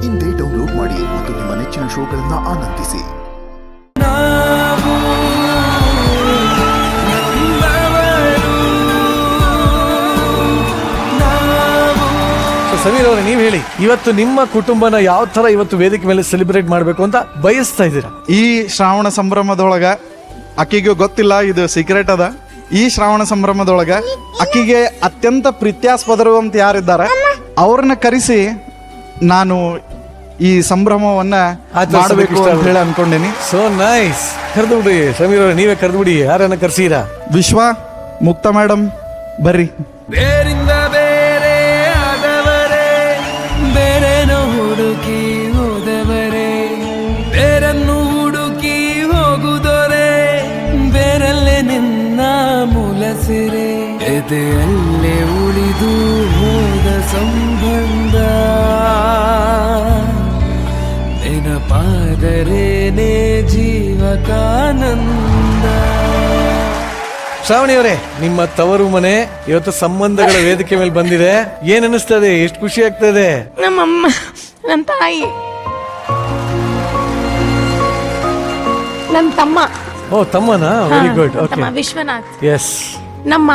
ಇಂದೇ ಡೌನ್ಲೋಡ್ ಮಾಡಿ ಮತ್ತು ನಿಮ್ಮ ನೆಚ್ಚಿನ ಶೋಗಳನ್ನು ಆನಂದಿಸಿ. ಸಮೀರ್ ಅವರೇ, ನೀವು ಹೇಳಿ, ಇವತ್ತು ನಿಮ್ಮ ಕುಟುಂಬನ ಯಾವ ತರ ಇವತ್ತು ವೇದಿಕೆ ಮೇಲೆ ಸೆಲೆಬ್ರೇಟ್ ಮಾಡಬೇಕು ಅಂತ ಬಯಸ್ತಾ ಇದ್ದೀರಾ? ಈ ಶ್ರಾವಣ ಸಂಭ್ರಮದೊಳಗ ಅಕ್ಕಿಗೆ ಗೊತ್ತಿಲ್ಲ, ಇದು ಸೀಕ್ರೆಟ್ ಅದ. ಈ ಶ್ರಾವಣ ಸಂಭ್ರಮದೊಳಗ ಅಕ್ಕಿಗೆ ಅತ್ಯಂತ ಪ್ರೀತ್ಯಾಸ್ಪದರು ಅಂತ ಯಾರಿದ್ದಾರೆ ಅವ್ರನ್ನ ಕರೆಸಿ ನಾನು ಈ ಸಂಭ್ರಮವನ್ನ ಮಾಡಬೇಕು ಅಂತ ಹೇಳಿ ಅನ್ಕೊಂಡೇನಿ. So nice. ಕರೆದು ಬಿಡಿ ಸಮೀರ್ ಅವರೇ, ನೀವೇ ಕರೆದು ಬಿಡಿ. ಯಾರನ್ನ ಕರ್ಸೀರಾ? ವಿಶ್ವ, ಮುಕ್ತ ಮೇಡಮ್, ಬರ್ರಿ. ಬೇರಿಂದ ಬೇರೆ ಆದವರೇ, ಬೇರೆನೋ ಹುಡುಕಿ ಹೋದವರೇ, ಬೇರನ್ನು ಹುಡುಕಿ ಹೋಗುದೊರೆ, ಬೇರಲ್ಲೇ ನಿನ್ನ ಮುಲಸಿರೆ, ಎದೆಯಲ್ಲೇ ಉಳಿದು ಹೋದ ಸಂಬಂಧ ನೆನಪಾದರೇನೇ ಜೀವಕಾನಂದ. ಶ್ರಾವಣಿ ಅವರೇ, ನಿಮ್ಮ ತವರು ಮನೆ ಇವತ್ತು ಸಂಬಂಧಗಳ ವೇದಿಕೆ ಮೇಲೆ ಬಂದಿದೆ. ಏನ್ ಅನಿಸ್ತದೆ? ಎಷ್ಟು ಖುಷಿ ಆಗ್ತದೆ? ನಮ್ಮಮ್ಮ, ನನ್ನ ತಾಯಿ, ನನ್ನ ತಮ್ಮ. ಓ, ತಮ್ಮನಾ? Very good. ಓಕೆ. ತಮ್ಮ ವಿಶ್ವನಾಥ್. ಎಸ್. ನಮ್ಮ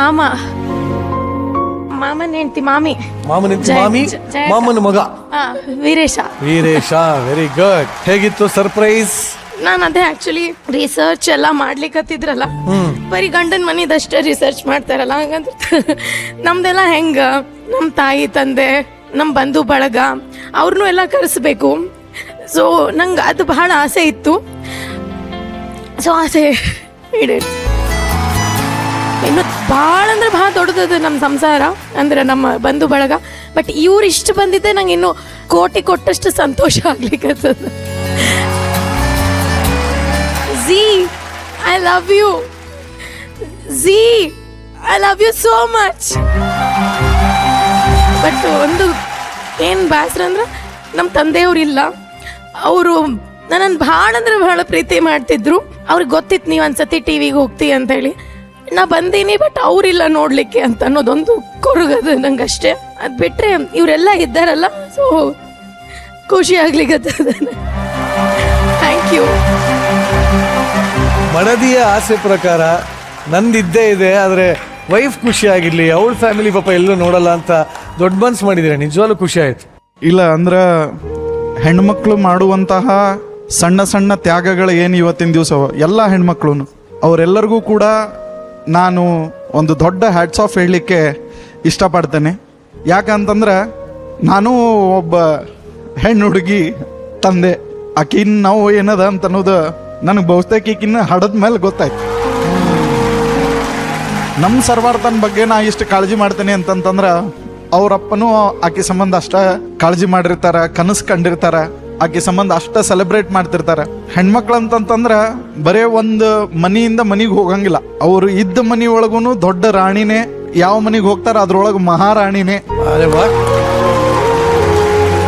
ಮಾಮನ ಹೆಂಡತಿ ಮಾಮಿ. ಮಾಮನ ಹೆಂಡತಿ ಮಾಮಿ, ಮಾಮನ ಮಗ ವೀರೇಶ. Very good. ಹೇಗಿತ್ತು ಸರ್ಪ್ರೈಸ್? ನಾನು ಅದೇ ಆಕ್ಚುಲಿ ರಿಸರ್ಚ್ ಎಲ್ಲ ಮಾಡ್ಲಿಕ್ಕತ್ತಿದ್ರಲ್ಲ, ಬರೀ ಗಂಡನ ಮನಿದಷ್ಟೇ ರಿಸರ್ಚ್ ಮಾಡ್ತಾರಲ್ಲ, ಹಂಗಂತ ನಮ್ದೆಲ್ಲ ಹೆಂಗ ನಮ್ಮ ತಾಯಿ ತಂದೆ ನಮ್ಮ ಬಂಧು ಬಳಗ ಅವ್ರನ್ನೂ ಎಲ್ಲ ಕರೆಸ್ಬೇಕು. ಸೊ ನಂಗೆ ಅದು ಬಹಳ ಆಸೆ ಇತ್ತು. ಸೊ ಆಸೆ ಈಡೇರಿತು. ಇನ್ನು ಭಾಳ ಅಂದ್ರೆ ಭಾಳ ದೊಡ್ಡದದು ನಮ್ಮ ಸಂಸಾರ, ಅಂದ್ರೆ ನಮ್ಮ ಬಂಧು ಬಳಗ. ಬಟ್ ಇವ್ರು ಇಷ್ಟು ಬಂದಿದ್ದೆ ನಂಗೆ ಇನ್ನು ಕೋಟಿ ಕೊಟ್ಟಷ್ಟು ಸಂತೋಷ ಆಗ್ಲಿಕ್ಕತ್ತದ. Zee, I love you. Zee, I love you so much. But ಒಂದು ಏನು ಬೇಸರ ಅಂದ್ರೆ ನಮ್ಮ ತಂದೆಯವ್ರಿಲ್ಲ. ಅವರು ನನ್ನನ್ನು ಭಾಳ ಅಂದ್ರೆ ಭಾಳ ಪ್ರೀತಿ ಮಾಡ್ತಿದ್ರು. ಅವ್ರಿಗೆ ಗೊತ್ತಿತ್ತು ನೀವು ಒಂದ್ಸತಿ ಟಿವಿಗೆ ಹೋಗ್ತೀವಿ ಅಂತ ಹೇಳಿ. ನಾ ಬಂದೀನಿ, ಬಟ್ ಅವರಿಲ್ಲ ನೋಡ್ಲಿಕ್ಕೆ ಅಂತ ಅನ್ನೋದೊಂದು ಕೊರಗದು ನಂಗಷ್ಟೇ. ಅದು ಬಿಟ್ಟರೆ ಇವರೆಲ್ಲ ಇದ್ದಾರಲ್ಲ, ಸೊ ಖುಷಿ ಆಗ್ಲಿಕ್ಕತ್ತದ. Thank you. ಮಡದಿಯ ಆಸೆ ಪ್ರಕಾರ ನಂದಿದ್ದೇ ಇದೆ, ಆದರೆ ವೈಫ್ ಖುಷಿ ಆಗಿರ್ಲಿ, ಅವಳ ಫ್ಯಾಮಿಲಿ ಪಾಪ ಎಲ್ಲೂ ನೋಡಲ್ಲ ಅಂತ ದೊಡ್ಡ ಮನ್ಸು ಮಾಡಿದ್ದೀರಾ. ನಿಜವಾಗ್ಲೂ ಖುಷಿ ಆಯ್ತು. ಇಲ್ಲ ಅಂದ್ರೆ ಹೆಣ್ಮಕ್ಳು ಮಾಡುವಂತಹ ಸಣ್ಣ ಸಣ್ಣ ತ್ಯಾಗಗಳು ಏನು ಇವತ್ತಿನ ದಿವಸ ಎಲ್ಲ ಹೆಣ್ಮಕ್ಳು ಅವರೆಲ್ಲರಿಗೂ ಕೂಡ ನಾನು ಒಂದು ದೊಡ್ಡ ಹ್ಯಾಟ್ಸ್ ಆಫ್ ಹೇಳಲಿಕ್ಕೆ ಇಷ್ಟಪಡ್ತೇನೆ. ಯಾಕಂತಂದ್ರೆ ನಾನು ಒಬ್ಬ ಹೆಣ್ಣು ಹುಡುಗಿ ತಂದೆ. ಆಕಿನ್ ನಾವು ಏನದ ಅಂತ ಅನ್ನೋದು ನನಗೆ ಬಹುತೇಕ ಈಕಿನ್ನ ಹಡದ ಮೇಲೆ ಗೊತ್ತಾಯ್ತು. ನಮ್ಮ ಸರ್ವಾರ್ಥನ ಬಗ್ಗೆ ನಾ ಇಷ್ಟು ಕಾಳಜಿ ಮಾಡ್ತೇನೆ ಅಂತಂತಂದ್ರೆ ಅವರಪ್ಪನೂ ಆಕೆ ಸಂಬಂಧ ಅಷ್ಟ ಕಾಳಜಿ ಮಾಡಿರ್ತಾರ, ಕನಸು ಕಂಡಿರ್ತಾರ, ಆಕೆ ಸಂಬಂಧ ಅಷ್ಟ ಸೆಲೆಬ್ರೇಟ್ ಮಾಡ್ತಿರ್ತಾರ. ಹೆಣ್ಮಕ್ಳು ಅಂತಂತಂದ್ರೆ ಬರೇ ಒಂದು ಮನೆಯಿಂದ ಮನೆಗೆ ಹೋಗಂಗಿಲ್ಲ. ಅವರು ಇದ್ದ ಮನೆ ಒಳಗೂ ದೊಡ್ಡ ರಾಣಿನೇ, ಯಾವ ಮನೆಗೆ ಹೋಗ್ತಾರ ಅದ್ರೊಳಗೆ ಮಹಾರಾಣಿನೇ.